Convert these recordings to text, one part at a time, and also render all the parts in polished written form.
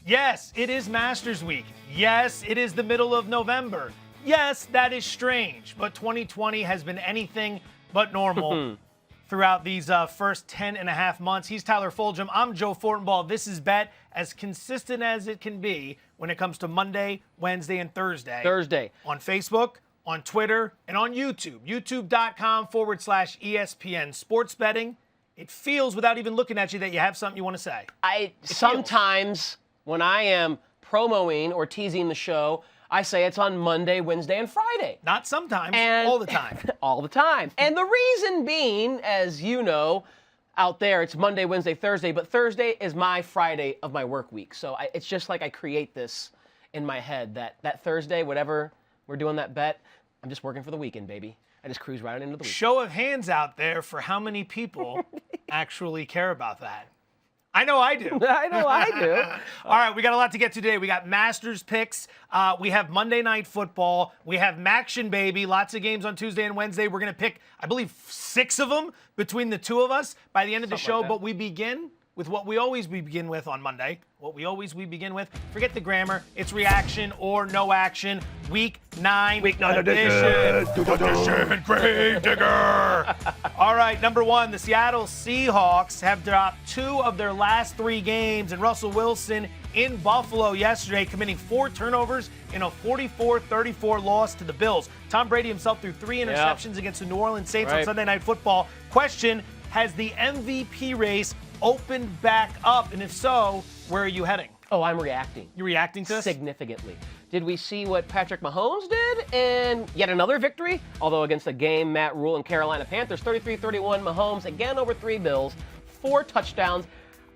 Yes, it is Masters Week. Yes, it is the middle of November. Yes, that is strange, but 2020 has been anything but normal throughout these first 10 and a half months. He's Tyler Fulghum. I'm Joe Fortenbaugh. This is Bet, as consistent as it can be when it comes to Monday, Wednesday, and Thursday. On Facebook, on Twitter, and on YouTube. YouTube.com/ESPN Sports Betting. It feels, without even looking at you, that you have something you want to say. Sometimes when I am promoing or teasing the show, I say it's on Monday, Wednesday, and Friday. Not sometimes, all the time. All the time. And the reason being, as you know, out there, it's Monday, Wednesday, Thursday, but Thursday is my Friday of my work week. So it's just like I create this in my head that Thursday, whatever we're doing that bet, I'm just working for the weekend, baby. I just cruise right into the weekend. Show of hands out there for how many people actually care about that. I know I do. I know I do. All right, we got a lot to get to today. We got Masters picks. We have Monday Night Football. We have Maction, baby. Lots of games on Tuesday and Wednesday. We're going to pick, I believe, 6 of them between the two of us by the end of the show. But we begin with what we always begin with on Monday. We begin with, forget the grammar, it's reaction or no action. Week 9 edition. Grave digger. All right, number 1, the Seattle Seahawks have dropped 2 of their last 3 games, and Russell Wilson in Buffalo yesterday committing 4 turnovers in a 44-34 loss to the Bills. Tom Brady himself threw 3 interceptions against the New Orleans Saints on Sunday Night Football. Question, has the MVP race opened back up? And if so, where are you heading? Oh, I'm reacting. You're reacting to this? Significantly. Did we see what Patrick Mahomes did in yet another victory? Although against a game, Matt Rule and Carolina Panthers, 33-31, Mahomes again over 3 Bills, 4 touchdowns.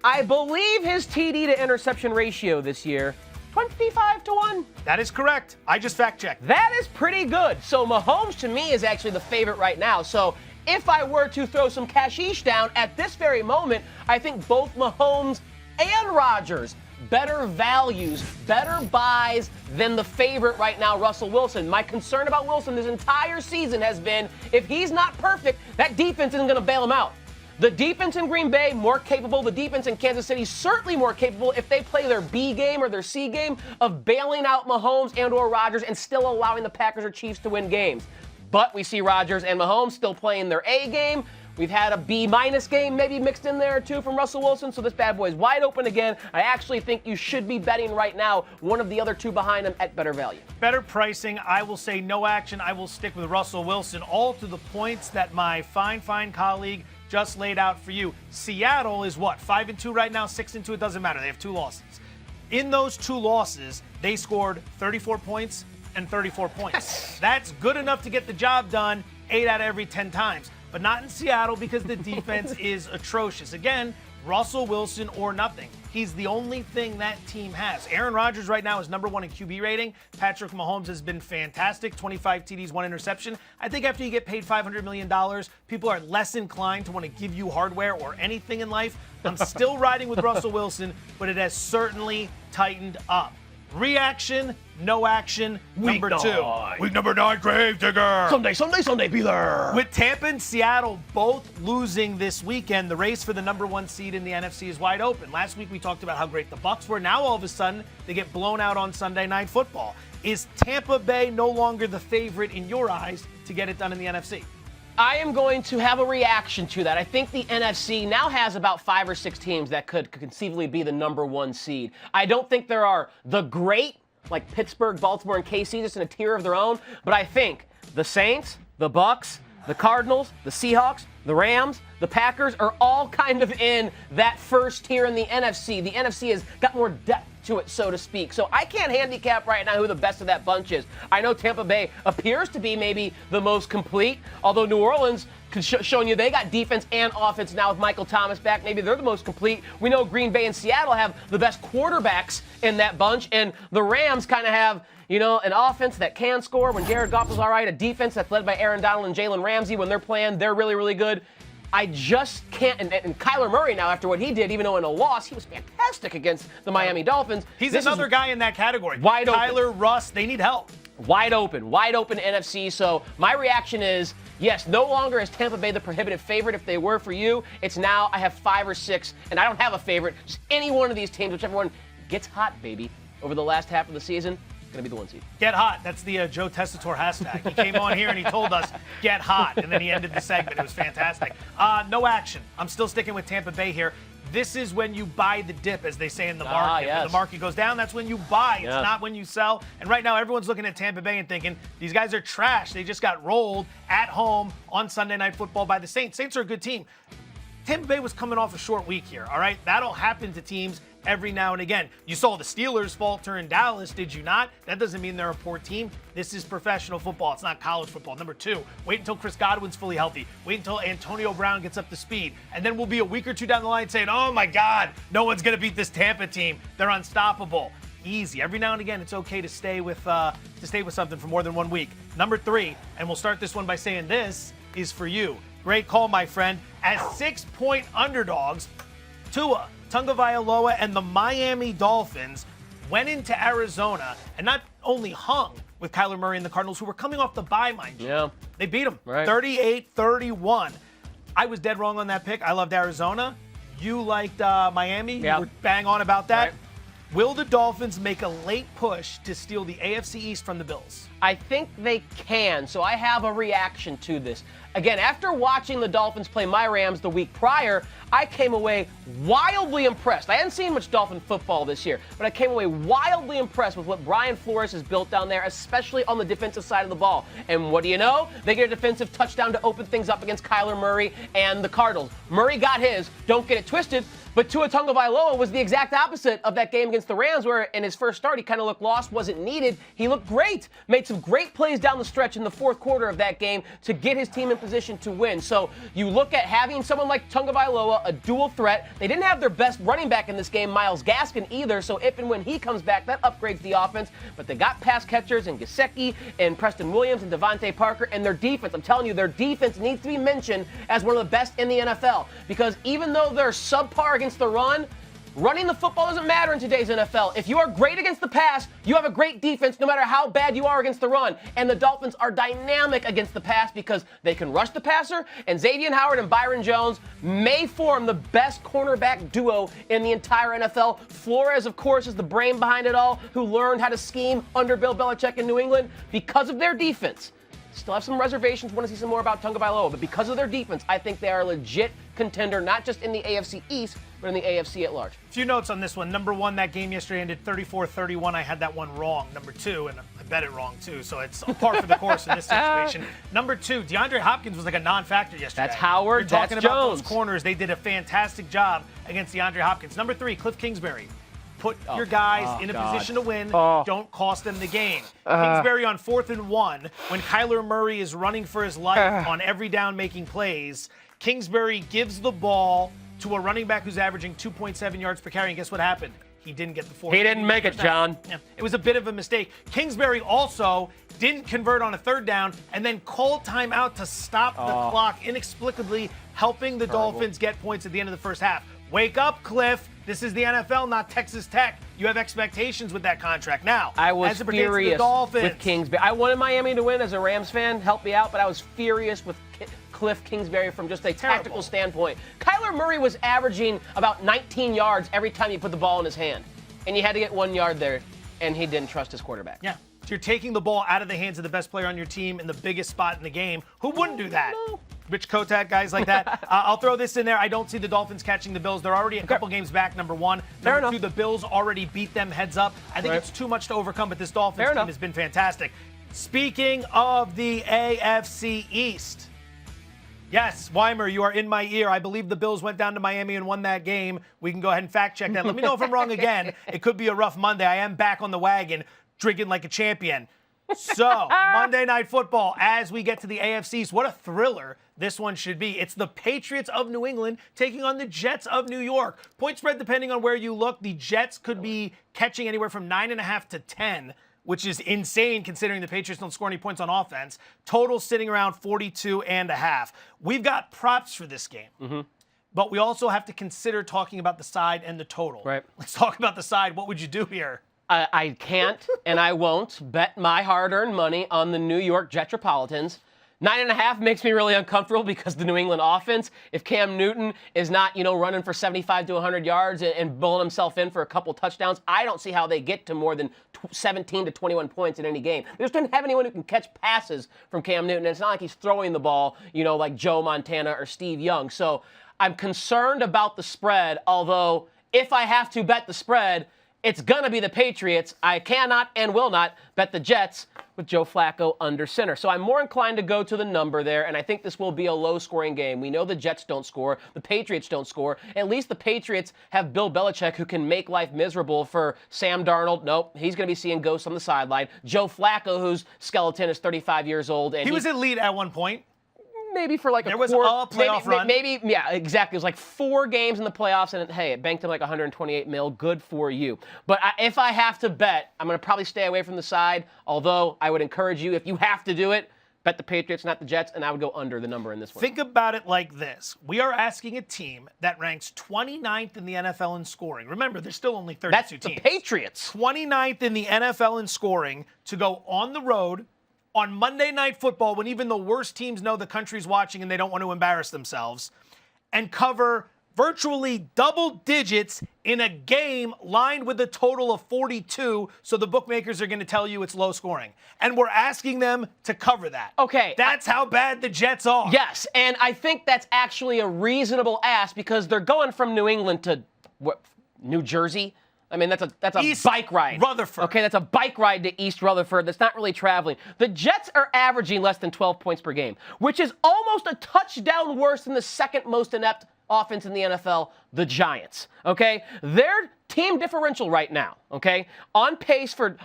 I believe his TD to interception ratio this year, 25-1. That is correct. I just fact-checked. That is pretty good. So Mahomes, to me, is actually the favorite right now. So if I were to throw some cashish down at this very moment, I think both Mahomes and Rodgers, better values, better buys than the favorite right now, Russell Wilson. My concern about Wilson this entire season has been, if he's not perfect, that defense isn't going to bail him out. The defense in Green Bay, more capable. The defense in Kansas City, certainly more capable if they play their B game or their C game of bailing out Mahomes and or Rodgers and still allowing the Packers or Chiefs to win games. But we see Rodgers and Mahomes still playing their A game. We've had a B- game maybe mixed in there too from Russell Wilson, so this bad boy is wide open again. I actually think you should be betting right now one of the other 2 behind him at better value. Better pricing. I will say no action. I will stick with Russell Wilson, all to the points that my fine colleague just laid out for you. Seattle is what? 5-2 right now, 6-2. It doesn't matter. They have 2 losses. In those 2 losses, they scored 34 points and 34 points. That's good enough to get the job done 8 out of every 10 times. But not in Seattle because the defense is atrocious. Again, Russell Wilson or nothing. He's the only thing that team has. Aaron Rodgers right now is number 1 in QB rating. Patrick Mahomes has been fantastic. 25 TDs, 1 interception. I think after you get paid $500 million, people are less inclined to want to give you hardware or anything in life. I'm still riding with Russell Wilson, but it has certainly tightened up. Reaction, no action, number 2. Week number 9, grave digger. Sunday, be there. With Tampa and Seattle both losing this weekend, the race for the number 1 seed in the NFC is wide open. Last week we talked about how great the Bucs were. Now all of a sudden they get blown out on Sunday Night Football. Is Tampa Bay no longer the favorite in your eyes to get it done in the NFC? I am going to have a reaction to that. I think the NFC now has about 5 or 6 teams that could conceivably be the number 1 seed. I don't think there are the great, like Pittsburgh, Baltimore, and KC, just in a tier of their own. But I think the Saints, the Bucs, the Cardinals, the Seahawks, the Rams, the Packers are all kind of in that first tier in the NFC. The NFC has got more depth to it, so to speak. So I can't handicap right now who the best of that bunch is. I know Tampa Bay appears to be maybe the most complete, although New Orleans showing you they got defense and offense now with Michael Thomas back. Maybe they're the most complete. We know Green Bay and Seattle have the best quarterbacks in that bunch, and the Rams kind of have, you know, an offense that can score when Jared Goff is all right, a defense that's led by Aaron Donald and Jalen Ramsey. When they're playing, they're really, really good. I just can't, and Kyler Murray now, after what he did, even though in a loss, he was fantastic against the Miami Dolphins. He's another guy in that category. Wide open. Kyler, Russ, they need help. Wide open NFC. So my reaction is, yes, no longer is Tampa Bay the prohibitive favorite. If they were for you, it's now I have 5 or 6, and I don't have a favorite. Just any one of these teams, whichever one gets hot, baby, over the last half of the season, going to be the 1 seed. Get hot. That's the Joe Tessitore hashtag. He came on here and he told us, get hot, and then he ended the segment. It was fantastic. No action. I'm still sticking with Tampa Bay here. This is when you buy the dip, as they say in the market. Yes. When the market goes down, that's when you buy. It's Yeah. not when you sell. And right now, everyone's looking at Tampa Bay and thinking, these guys are trash. They just got rolled at home on Sunday Night Football by the Saints. Saints are a good team. Tampa Bay was coming off a short week here, all right? That'll happen to teams every now and again. You saw the Steelers falter in Dallas, did you not? That doesn't mean they're a poor team. This is professional football. It's not college football. Number 2, wait until Chris Godwin's fully healthy. Wait until Antonio Brown gets up to speed. And then we'll be a week or two down the line saying, oh my God, no one's going to beat this Tampa team. They're unstoppable. Easy. Every now and again, it's okay to stay with something for more than 1 week. Number 3, and we'll start this one by saying this is for you. Great call, my friend. As 6-point underdogs, Tua Tagovailoa and the Miami Dolphins went into Arizona and not only hung with Kyler Murray and the Cardinals, who were coming off the bye, mind you. Yeah. They beat them 38-31. I was dead wrong on that pick. I loved Arizona. You liked Miami. Yeah. You were bang on about that. Right. Will the Dolphins make a late push to steal the AFC East from the Bills? I think they can, so I have a reaction to this. Again, after watching the Dolphins play my Rams the week prior, I came away wildly impressed. I hadn't seen much Dolphin football this year, but I came away wildly impressed with what Brian Flores has built down there, especially on the defensive side of the ball. And what do you know? They get a defensive touchdown to open things up against Kyler Murray and the Cardinals. Murray got his, don't get it twisted, but Tua Tagovailoa was the exact opposite of that game against the Rams, where in his first start he kind of looked lost, wasn't needed. He looked great, made some great plays down the stretch in the fourth quarter of that game to get his team in position to win. So you look at having someone like Tagovailoa, a dual threat. They didn't have their best running back in this game, Myles Gaskin, either, so if and when he comes back, that upgrades the offense. But they got pass catchers in Gesicki and Preston Williams and Devontae Parker, and their defense, I'm telling you, their defense needs to be mentioned as one of the best in the NFL, because even though they're subpar against the run, running the football doesn't matter in today's NFL. If you are great against the pass, you have a great defense no matter how bad you are against the run. And the Dolphins are dynamic against the pass because they can rush the passer, and Xavier Howard and Byron Jones may form the best cornerback duo in the entire NFL. Flores, of course, is the brain behind it all, who learned how to scheme under Bill Belichick in New England because of their defense. Still have some reservations, want to see some more about Tagovailoa, but because of their defense, I think they are a legit contender, not just in the AFC East, but in the AFC at large. A few notes on this one. Number 1, that game yesterday ended 34-31. I had that one wrong. Number 2, and I bet it wrong too, so it's a par for the course in this situation. Number 2, DeAndre Hopkins was like a non-factor yesterday. That's Howard, You're talking that's about Jones. those corners. They did a fantastic job against DeAndre Hopkins. Number 3, Cliff Kingsbury. Put your guys in a position to win. Don't cost them the game. Kingsbury on 4th and 1, when Kyler Murray is running for his life on every down making plays, Kingsbury gives the ball to a running back who's averaging 2.7 yards per carry, and guess what happened? He didn't get the 4. He didn't make it, John. Yeah, it was a bit of a mistake. Kingsbury also didn't convert on a 3rd down and then called timeout to stop the clock, inexplicably helping the Dolphins get points at the end of the first half. Wake up, Cliff. This is the NFL, not Texas Tech. You have expectations with that contract. Now, I was as it pertains to the furious Dolphins, with Kingsbury. I wanted Miami to win as a Rams fan. Help me out, but I was furious with Cliff Kingsbury from just a tactical standpoint. Kyler Murray was averaging about 19 yards every time you put the ball in his hand, and you had to get 1 yard there, and he didn't trust his quarterback. Yeah. So you're taking the ball out of the hands of the best player on your team in the biggest spot in the game. Who wouldn't do that? No. Rich Kotak, guys like that. I'll throw this in there. I don't see the Dolphins catching the Bills. They're already a couple games back, number 1. Number 2, the Bills already beat them heads up. I think it's too much to overcome, but this Dolphins team has been fantastic. Speaking of the AFC East, yes, Weimer, you are in my ear. I believe the Bills went down to Miami and won that game. We can go ahead and fact check that. Let me know if I'm wrong again. It could be a rough Monday. I am back on the wagon, drinking like a champion. So, Monday Night Football, as we get to the AFC East, what a thriller this one should be. It's the Patriots of New England taking on the Jets of New York. Point spread, depending on where you look, the Jets could be catching anywhere from 9.5 to 10, which is insane considering the Patriots don't score any points on offense. Total sitting around 42.5. We've got props for this game. But we also have to consider talking about the side and the total. Right. Let's talk about the side. What would you do here? I can't and I won't bet my hard-earned money on the New York Jetropolitans 9.5 makes me really uncomfortable because the New England offense, if Cam Newton is not, running for 75 to 100 yards and bowling himself in for a couple touchdowns, I don't see how they get to more than 17 to 21 points in any game. They just don't have anyone who can catch passes from Cam Newton. And it's not like he's throwing the ball, like Joe Montana or Steve Young. So I'm concerned about the spread, although if I have to bet the spread, it's going to be the Patriots. I cannot and will not bet the Jets with Joe Flacco under center. So I'm more inclined to go to the number there, and I think this will be a low-scoring game. We know the Jets don't score. The Patriots don't score. At least the Patriots have Bill Belichick, who can make life miserable for Sam Darnold. Nope, he's going to be seeing ghosts on the sideline. Joe Flacco, whose skeleton is 35 years old. And he was elite at one point. Maybe for like there was a playoff run. Maybe, yeah, exactly. It was like 4 games in the playoffs, and hey, it banked him like 128 mil. Good for you. But if I have to bet, I'm going to probably stay away from the side, although I would encourage you, if you have to do it, bet the Patriots, not the Jets, and I would go under the number in this one. Think about it like this. We are asking a team that ranks 29th in the NFL in scoring. Remember, there's still only 32 teams. That's the Patriots. 29th in the NFL in scoring to go on the road on Monday Night Football when even the worst teams know the country's watching and they don't want to embarrass themselves, and cover virtually double digits in a game lined with a total of 42, so the bookmakers are going to tell you it's low scoring. And we're asking them to cover that. Okay. That's how bad the Jets are. Yes, and I think that's actually a reasonable ask because they're going from New England to New Jersey. I mean, that's a East bike ride. Rutherford. Okay, that's a bike ride to East Rutherford. That's not really traveling. The Jets are averaging less than 12 points per game, which is almost a touchdown worse than the second most inept offense in the NFL, the Giants. Okay? Their team differential right now, okay, on pace for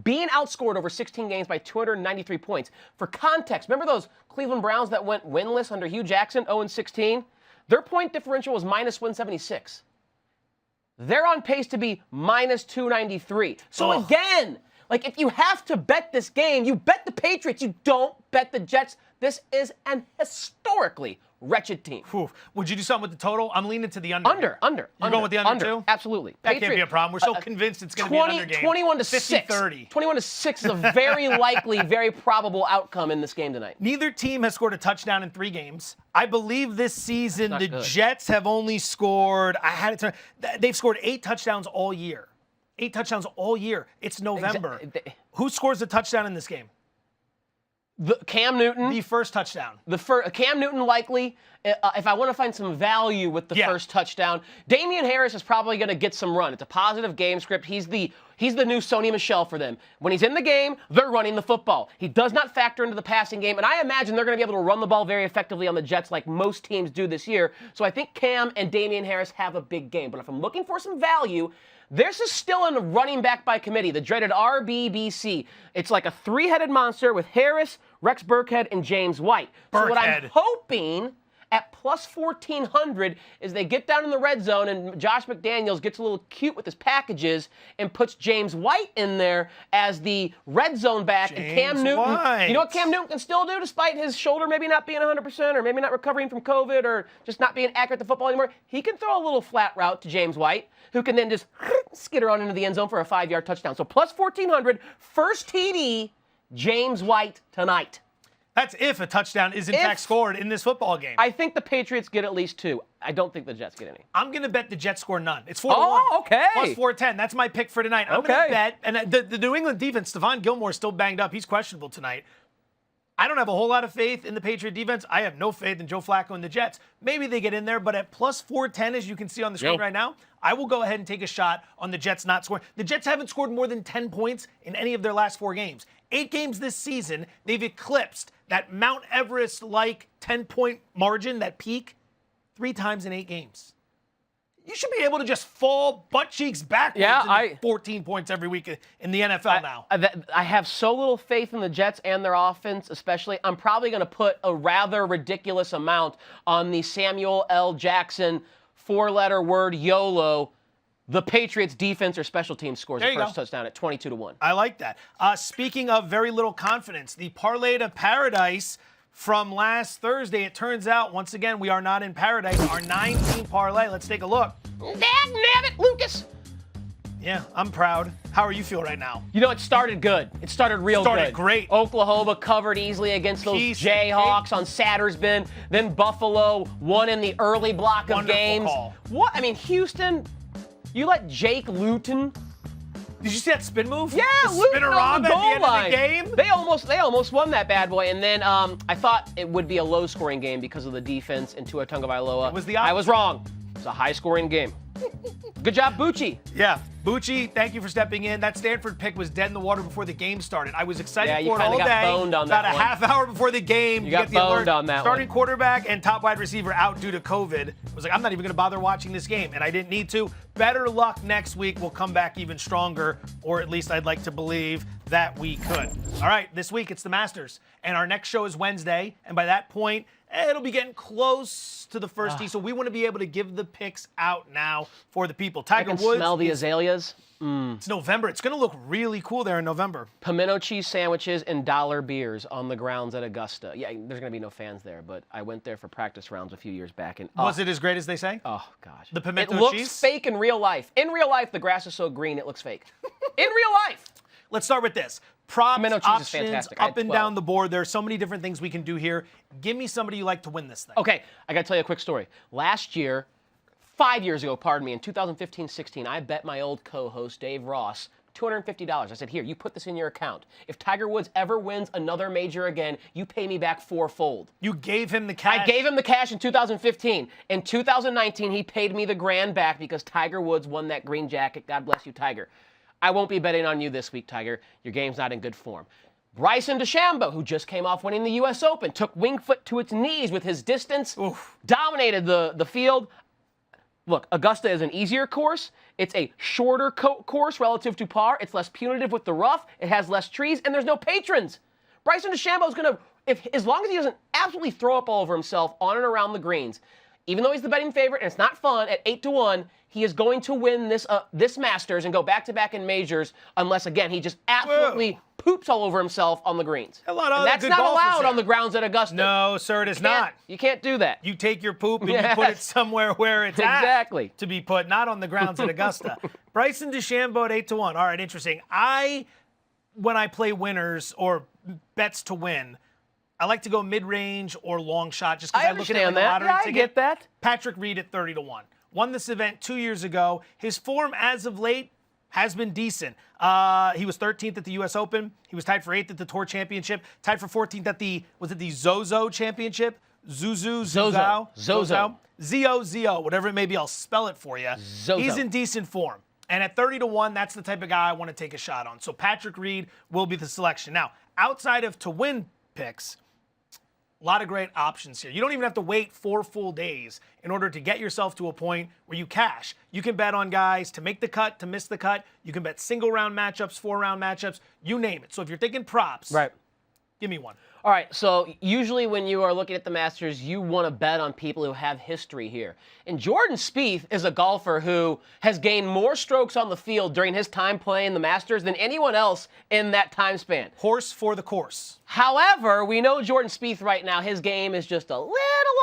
being outscored over 16 games by 293 points. For context, remember those Cleveland Browns that went winless under Hugh Jackson, 0-16? Their point differential was minus 176. They're on pace to be minus 293. So again, like if you have to bet this game, you bet the Patriots. You don't bet the Jets. This is an historically wretched team. Whew. Would you do something with the total? I'm leaning to the under. Under. You're going with the under too? Absolutely. That can't be a problem. We're so convinced it's going to be an under game. 21 to 6. 50-30. 21 to 6 is a very likely, very probable outcome in this game tonight. Neither team has scored a touchdown in 3 games. I believe this season the good. Jets have only scored, they've scored 8 touchdowns all year. 8 touchdowns all year. It's November. Who scores a touchdown in this game? Cam Newton. The first touchdown. Cam Newton likely. If I want to find some value with the first touchdown, Damian Harris is probably going to get some run. It's a positive game script. He's the new Sony Michel for them. When he's in the game, they're running the football. He does not factor into the passing game, and I imagine they're going to be able to run the ball very effectively on the Jets like most teams do this year. So I think Cam and Damian Harris have a big game. But if I'm looking for some value, this is still in the running back by committee, the dreaded RBBC. It's like a 3-headed monster with Harris, Rex Burkhead, and James White. So what I'm hoping at plus 1,400 is they get down in the red zone and Josh McDaniels gets a little cute with his packages and puts James White in there as the red zone back. And Cam Newton, you know what Cam Newton can still do despite his shoulder maybe not being 100% or maybe not recovering from COVID or just not being accurate to football anymore? He can throw a little flat route to James White, who can then just skitter on into the end zone for a 5-yard touchdown. So plus 1,400, first TD, James White tonight. That's if a touchdown is in fact scored in this football game. I think the Patriots get at least 2. I don't think the Jets get any. I'm going to bet the Jets score none. It's 4-1. Oh, okay. Plus 410. That's my pick for tonight. I'm going to bet, and the New England defense, Stephon Gilmore is still banged up. He's questionable tonight. I don't have a whole lot of faith in the Patriot defense. I have no faith in Joe Flacco and the Jets. Maybe they get in there, but at plus 410, as you can see on the screen right now, I will go ahead and take a shot on the Jets not scoring. The Jets haven't scored more than 10 points in any of their last 4 games. 8 games this season, they've eclipsed that Mount Everest-like 10-point margin, that peak, 3 times in 8 games. You should be able to just fall butt cheeks backwards and 14 points every week in the NFL now. I have so little faith in the Jets and their offense, especially. I'm probably going to put a rather ridiculous amount on the Samuel L. Jackson 4-letter word YOLO. The Patriots defense or special teams scores the first touchdown at 22-1. I like that. Speaking of very little confidence, the parlay to paradise from last Thursday, it turns out, once again, we are not in paradise. Our 9-team parlay, let's take a look. Dag-nabbit, Lucas. Yeah, I'm proud. How are you feel right now? You know, it started good. It started real good. Started great. Oklahoma covered easily against those Jayhawks on Sattersbin. Then Buffalo won in the early block of games. Call. What? I mean, Houston, you let Jake Luton. Did you see that spin move? Yeah, the Luton on the goal at the end line. of the game. They almost won that bad boy. And then I thought it would be a low-scoring game because of the defense in Tua Tagovailoa. It was the opposite. I was wrong. It's a high-scoring game. Good job, Bucci. Yeah, Bucci, thank you for stepping in. That Stanford pick was dead in the water before the game started. I was excited for it all day. Boned on about that a one. half hour before the game, You got get the alert. boned on that Starting one. quarterback and top wide receiver out due to COVID. I was like, I'm not even going to bother watching this game, and I didn't need to. Better luck next week. We'll come back even stronger, or at least I'd like to believe that we could. All right, this week it's the Masters, and our next show is Wednesday, and by that point, it'll be getting close to the first tee, so we want to be able to give the picks out now for the people. Tiger I can Woods. smell the azaleas. It's November. It's going to look really cool there in November. Pimento cheese sandwiches and dollar beers on the grounds at Augusta. Yeah, there's going to be no fans there, but I went there for practice rounds a few years back. And Was it as great as they say? Oh, gosh. The pimento cheese? It looks cheese? fake in real life. In real life, the grass is so green, it looks fake. In real life. Let's start with this. Props, Pimento cheese is options, fantastic. I had up and 12. down the board. There are so many different things we can do here. Give me somebody you like to win this thing. Okay, I got to tell you a quick story. Last year, 5 years ago, pardon me, in 2015-16, I bet my old co-host, Dave Ross, $250. I said, here, you put this in your account. If Tiger Woods ever wins another major again, you pay me back fourfold. You gave him the cash. I gave him the cash in 2015. In 2019, he paid me the grand back because Tiger Woods won that green jacket. God bless you, Tiger. I won't be betting on you this week, Tiger. Your game's not in good form. Bryson DeChambeau, who just came off winning the U.S. Open, took Winged Foot to its knees with his distance, dominated the field. Look, Augusta is an easier course. It's a shorter course relative to par. It's less punitive with the rough. It has less trees, and there's no patrons. Bryson DeChambeau is going to, as long as he doesn't absolutely throw up all over himself on and around the greens, even though he's the betting favorite and it's not fun at 8-1, he is going to win this Masters and go back-to-back in majors unless, again, he just absolutely poops all over himself on the greens. A lot of and that's good not golfers allowed there. on the grounds at Augusta. No, sir, it is not. You can't do that. You take your poop and you put it somewhere where it's Exactly. to be put, not on the grounds at Augusta. Bryson DeChambeau at 8-1. All right, interesting. When I play winners or bets to win, I like to go mid-range or long shot just because I look at it like a lottery ticket. I get that. Patrick Reed at 30-1. Won this event 2 years ago. His form as of late has been decent. He was 13th at the U.S. Open. He was tied for 8th at the Tour Championship. Tied for 14th at the Zozo Championship? Zozo. Z-O-Z-O, whatever it may be. I'll spell it for you. Zozo. He's in decent form. And at 30-1, that's the type of guy I want to take a shot on. So Patrick Reed will be the selection. Now, outside of to-win picks, a lot of great options here. You don't even have to wait 4 full days in order to get yourself to a point where you cash. You can bet on guys to make the cut, to miss the cut. You can bet single-round matchups, 4-round matchups, you name it. So if you're thinking props, give me one. All right, so usually when you are looking at the Masters, you want to bet on people who have history here. And Jordan Spieth is a golfer who has gained more strokes on the field during his time playing the Masters than anyone else in that time span. Horse for the course. However, we know Jordan Spieth right now, his game is just a little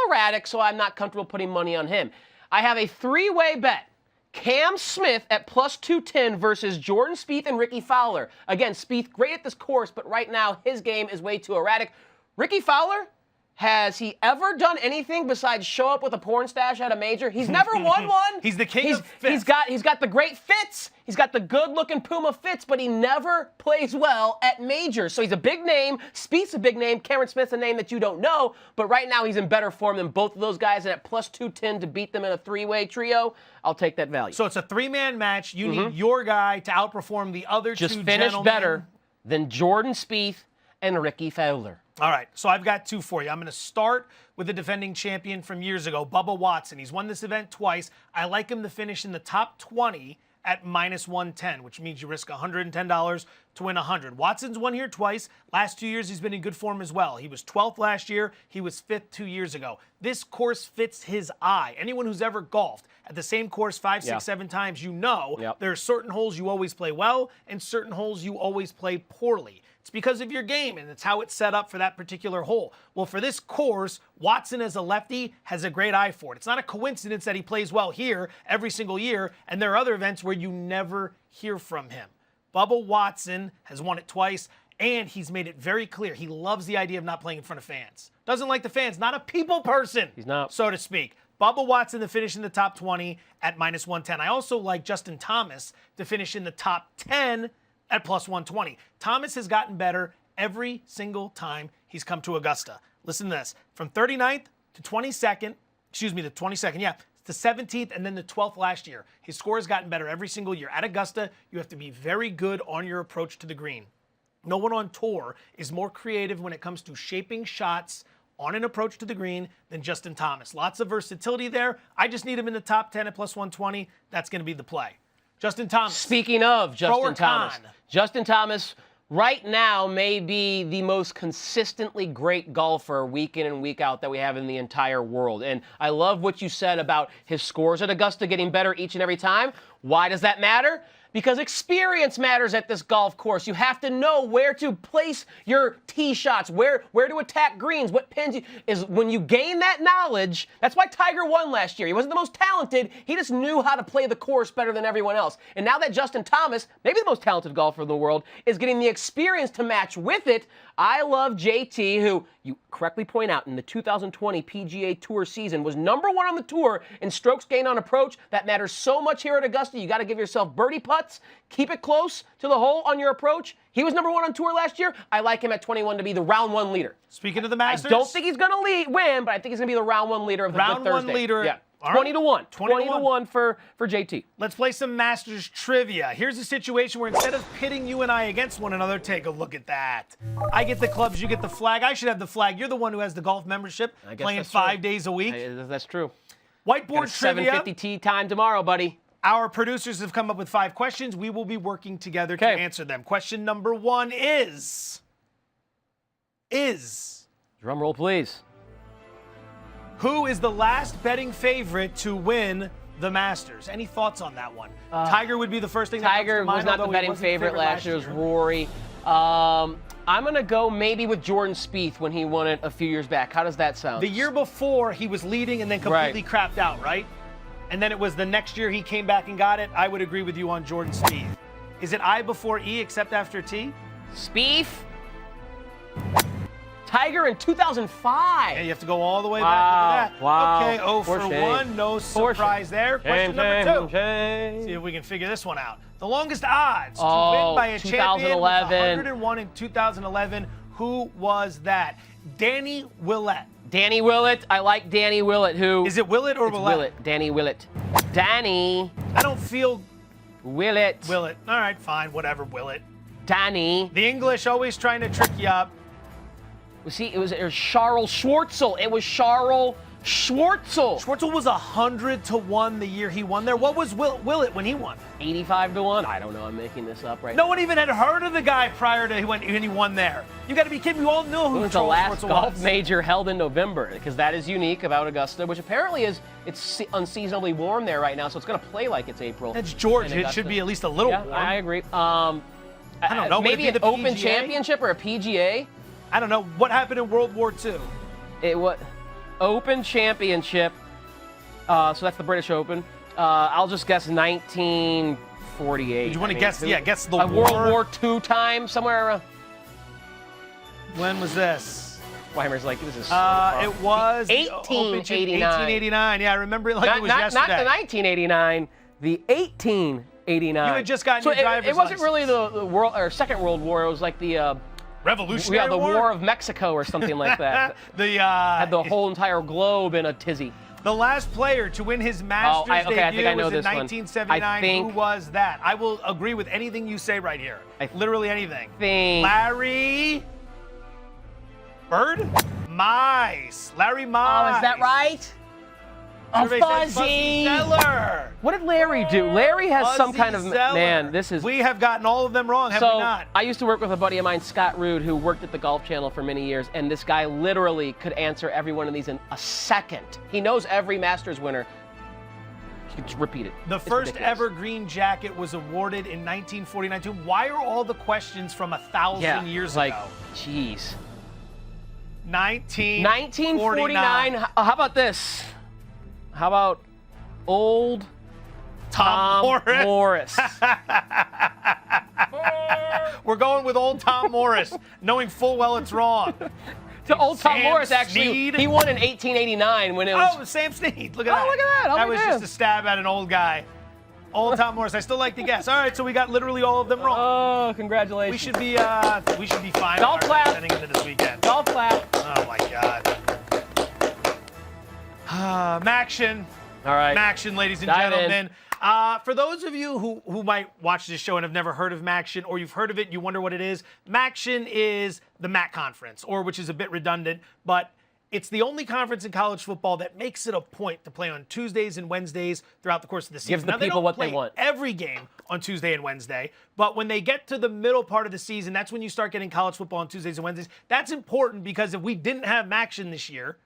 erratic, so I'm not comfortable putting money on him. I have a 3-way bet. Cam Smith at plus 210 versus Jordan Spieth and Ricky Fowler. Again, Spieth great at this course, but right now his game is way too erratic. Ricky Fowler, has he ever done anything besides show up with a porn stash at a major? He's never won one. He's the king of fits. He's got the great fits. He's got the good-looking Puma fits, but he never plays well at majors. So he's a big name. Spieth's a big name. Cameron Smith's a name that you don't know, but right now he's in better form than both of those guys, and at plus 210 to beat them in a 3-way trio, I'll take that value. So it's a 3-man match. You need your guy to outperform the other two Just gentlemen. finish better than Jordan Spieth and Ricky Fowler. All right, so I've got 2 for you. I'm going to start with the defending champion from years ago, Bubba Watson. He's won this event twice. I like him to finish in the top 20 at minus 110, which means you risk $110 to win 100. Watson's won here twice. Last 2 years, he's been in good form as well. He was 12th last year. He was 5th 2 years ago. This course fits his eye. Anyone who's ever golfed at the same course 5, 6, 7 times, you know there are certain holes you always play well and certain holes you always play poorly. It's because of your game, and it's how it's set up for that particular hole. Well, for this course, Watson as a lefty has a great eye for it. It's not a coincidence that he plays well here every single year, and there are other events where you never hear from him. Bubba Watson has won it twice, and he's made it very clear he loves the idea of not playing in front of fans. Doesn't like the fans, not a people person, he's not, so to speak. Bubba Watson to finish in the top 20 at -110. I also like Justin Thomas to finish in the top 10 at +120. Thomas has gotten better every single time he's come to Augusta. Listen to this. From 39th to 22nd, the 22nd, to 17th, and then the 12th last year. His score has gotten better every single year. At Augusta, you have to be very good on your approach to the green. No one on tour is more creative when it comes to shaping shots on an approach to the green than Justin Thomas. Lots of versatility there. I just need him in the top 10 at +120. That's going to be the play. Justin Thomas. Speaking of Justin Thomas, Justin Thomas right now may be the most consistently great golfer week in and week out that we have in the entire world. And I love what you said about his scores at Augusta getting better each and every time. Why does that matter? Because experience matters at this golf course. You have to know where to place your tee shots, where to attack greens, what pins. Is when you gain that knowledge. That's why Tiger won last year. He wasn't the most talented. He just knew how to play the course better than everyone else. And now that Justin Thomas, maybe the most talented golfer in the world, is getting the experience to match with it, I love JT, who you correctly point out in the 2020 PGA Tour season was #1 on the tour in strokes gained on approach. That matters so much here at Augusta. You got to give yourself birdie putts. Keep it close to the hole on your approach. He was #1 on tour last year. I like him at 21 to be the round 1 leader. Speaking of the Masters, I don't think he's going to win, but I think he's going to be the round 1 leader of the round Thursday. 1 leader. Yeah. All 20 right. to 1. 20 to 1 for JT. Let's play some Masters trivia. Here's a situation where instead of pitting you and I against one another, take a look at that. I get the clubs, you get the flag. I should have the flag. You're the one who has the golf membership, playing 5 days a week. That's true. Whiteboard trivia. 7:50 tee time tomorrow, buddy. Our producers have come up with 5 questions. We will be working together to answer them. Question number 1 is... Drum roll, please. Who is the last betting favorite to win the Masters? Any thoughts on that one? Tiger would be the first thing that comes to mind. Tiger was not the betting favorite last year. It was Rory. I'm going to go maybe with Jordan Spieth when he won it a few years back. How does that sound? The year before, he was leading and then completely crapped out, right? And then it was the next year he came back and got it. I would agree with you on Jordan Spieth. Is it I before E except after T? Spieth. Tiger in 2005. Yeah, you have to go all the way back to that. Wow. Okay, 0 for 1. No surprise there. Question number 2. See if we can figure this one out. The longest odds to win by a champion was 101 in 2011. Who was that? Danny Willett. Danny Willett. I like Danny Willett. Who? Is it Willett or Willett? Willett. Danny Willett. Danny. I don't feel... Willett. Willett. All right, fine. Whatever, Willett. Danny. The English always trying to trick you up. See, it was Charles Schwartzel. It was Charles Schwartzel. Schwartzel was 100 to 1 the year he won there. What was Willett when he won? 85 to 1. I don't know. I'm making this up right now. No one even had heard of the guy prior to when he won there. You got to be kidding me. You all know who was Charles the last Schwartzel golf was. major held in November, because that is unique about Augusta, which apparently it's unseasonably warm there right now, so it's going to play like it's April. That's Georgia. It should be at least a little warm. I agree. I don't know. Maybe an Open Championship or a PGA. I don't know. What happened in World War II? It was Open Championship. So that's the British Open. I'll just guess 1948. Did you want to guess? Yeah, guess the World War II time, somewhere around. When was this? Weimer's like, this is so it was 1889. 1889. Yeah, I remember it like it was yesterday. Not the 1989, the 1889. You had just gotten your driver's license. It wasn't really the world or Second World War. It was like the Revolutionary War? War of Mexico or something like that. Had the whole entire globe in a tizzy. The last player to win his Masters debut was in 1979. Who was that? I will agree with anything you say right here. Literally anything. Larry Bird? Mize. Larry Mize. Oh, is that right? Survey says Fuzzy Zeller. What did Larry do? Larry has some Fuzzy kind of Zeller. man. This is. We have gotten all of them wrong, have we not? I used to work with a buddy of mine, Scott Rude, who worked at the Golf Channel for many years, and this guy literally could answer every one of these in a second. He knows every Masters winner. He could just repeat it. The It's first ridiculous. ever green jacket was awarded in 1949. Too. Why are all the questions from 1,000 years ago? Jeez. 1949. How about this? How about old Tom Morris? We're going with old Tom Morris, knowing full well it's wrong. To old Tom Sam Morris, actually, Snead? he won in 1889 when it was. Oh, Sam Snead. Look at that. Oh, look at that. That was just a stab at an old guy. Old Tom Morris. I still like to guess. All right, so we got literally all of them wrong. Oh, congratulations. We should be fine. Golf clap. Heading into this weekend. Golf clap. Oh my God. Maction. All right. Maction, ladies and Dive in. gentlemen. For those of you who might watch this show and have never heard of Maction, or you've heard of it, you wonder what it is. Maction is the MAC conference, or which is a bit redundant, but it's the only conference in college football that makes it a point to play on Tuesdays and Wednesdays throughout the course of the season. Gives the Now, they people don't what they play want. every game on Tuesday and Wednesday, but when they get to the middle part of the season, that's when you start getting college football on Tuesdays and Wednesdays. That's important because if we didn't have Maction this year,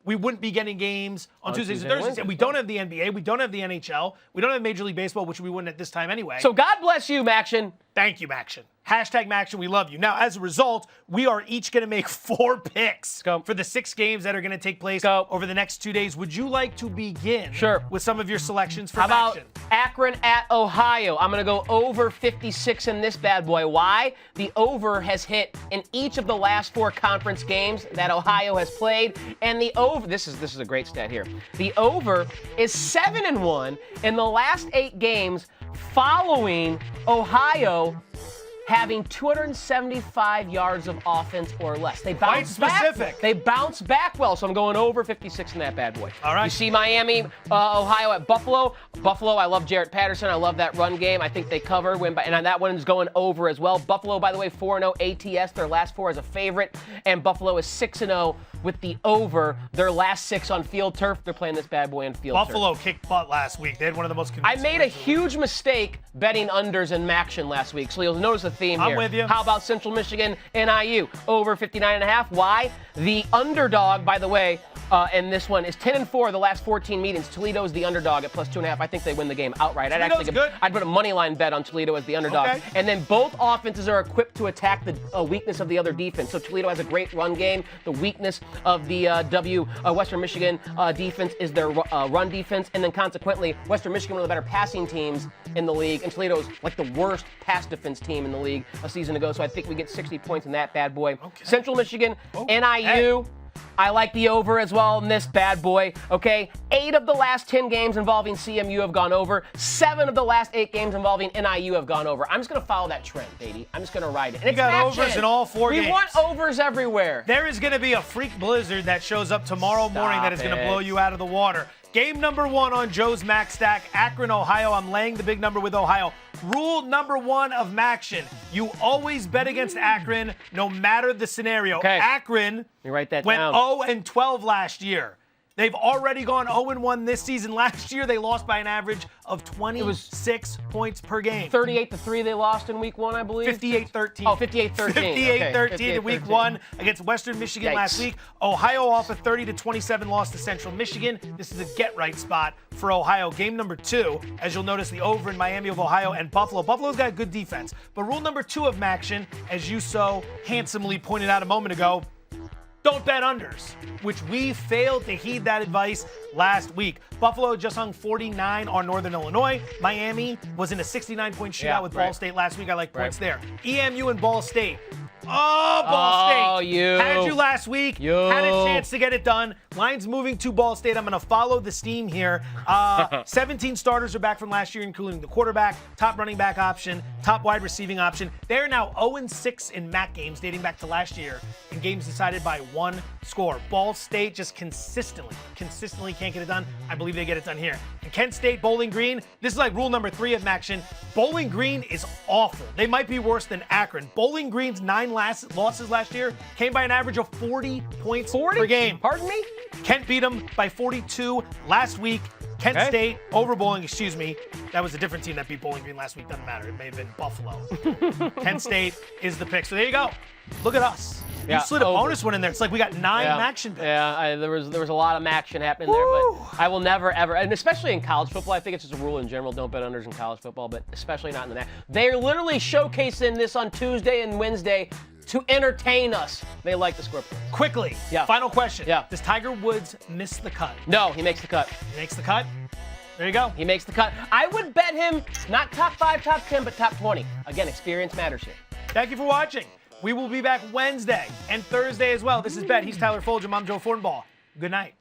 we wouldn't be getting games on Tuesdays and Thursdays. And we don't have the NBA, we don't have the NHL, we don't have Major League Baseball, which we wouldn't at this time anyway. So God bless you, Maction. Thank you, Maction. Hashtag Maction, we love you. Now, as a result, we are each going to make 4 picks for the 6 games that are going to take place over the next 2 days. Would you like to begin with some of your selections for How about Maction? Akron at Ohio? I'm going to go over 56 in this bad boy. Why? The over has hit in each of the last 4 conference games that Ohio has played, and the over, this is a great stat here. The over is 7-1 in the last 8 games following Ohio having 275 yards of offense or less. They bounce back. They bounce back well, so I'm going over 56 in that bad boy. All right. You see Miami, Ohio at Buffalo. Buffalo, I love Jarrett Patterson. I love that run game. I think they cover, and that one's going over as well. Buffalo, by the way, 4-0 ATS, their last 4 as a favorite, and Buffalo is 6-0 with the over. Their last 6 on field turf. They're playing this bad boy on field turf. Buffalo kicked butt last week. They had one of the most I convincing made a wins huge mistake betting unders in Maction last week, so you'll notice a theme here. I'm with you. How about Central Michigan NIU? Over 59.5. Why? The underdog, by the way, in this one is 10-4 the last 14 meetings. Toledo's the underdog at plus 2.5. I think they win the game outright. I'd put a money line bet on Toledo as the underdog. Okay. And then both offenses are equipped to attack the weakness of the other defense. So Toledo has a great run game. The weakness of the Western Michigan defense is their run defense, and then consequently, Western Michigan one of the better passing teams in the league, and Toledo's like the worst pass defense team in the league a season ago. So I think we get 60 points in that bad boy. Okay. Central Michigan, NIU. I like the over as well in this bad boy, okay? 8 of the last 10 games involving CMU have gone over. 7 of the last 8 games involving NIU have gone over. I'm just going to follow that trend, baby. I'm just going to ride it. And You got overs in all 4 games. We want overs everywhere. There is going to be a freak blizzard that shows up tomorrow morning that is going to blow you out of the water. Game number 1 on Joe's Mac Stack, Akron, Ohio. I'm laying the big number with Ohio. Rule number 1 of Maction: you always bet against Akron, no matter the scenario. Okay. Akron write that went down. 0-12 last year. They've already gone 0-1 this season. Last year, they lost by an average of 26 points per game. 38-3 they lost in week 1, I believe. 58-13. Oh, 58-13. 58-13 in week 1 against Western Michigan last week. Ohio off a 30-27 loss to Central Michigan. This is a get-right spot for Ohio. Game number 2, as you'll notice, the over in Miami of Ohio and Buffalo. Buffalo's got good defense. But rule number 2 of Maction, as you so handsomely pointed out a moment ago, don't bet unders, which we failed to heed that advice last week. Buffalo just hung 49 on Northern Illinois. Miami was in a 69-point shootout with Ball State last week. I like points there. EMU and Ball State. Oh, Ball State. Had you last week. Had a chance to get it done. Line's moving to Ball State. I'm going to follow the steam here. 17 starters are back from last year, including the quarterback, top running back option, top wide receiving option. They're now 0-6 in MAC games dating back to last year in games decided by 1 score. Ball State just consistently can't get it done. I believe they get it done here. And Kent State, Bowling Green, this is like rule number 3 of Maction. Bowling Green is awful. They might be worse than Akron. Bowling Green's 9 losses last year came by an average of 40 points per game. Pardon me? Kent beat them by 42 last week. Kent State over Bowling, excuse me. That was a different team that beat Bowling Green last week. Doesn't matter. It may have been Buffalo. Kent State is the pick. So there you go. Look at us. You slid a bonus one in there. It's like we got 9 action picks. Yeah, there was a lot of action happening there, but I will never, ever, and especially in college football, I think it's just a rule in general, don't bet unders in college football, but especially not in the They're literally showcasing this on Tuesday and Wednesday to entertain us. They like the score. Quickly, final question. Yeah. Does Tiger Woods miss the cut? No, he makes the cut. He makes the cut? There you go. He makes the cut. I would bet him not top 5, top 10, but top 20. Again, experience matters here. Thank you for watching. We will be back Wednesday and Thursday as well. This is Bet. He's Tyler Fulghum. I'm Joe Fortenbaugh. Good night.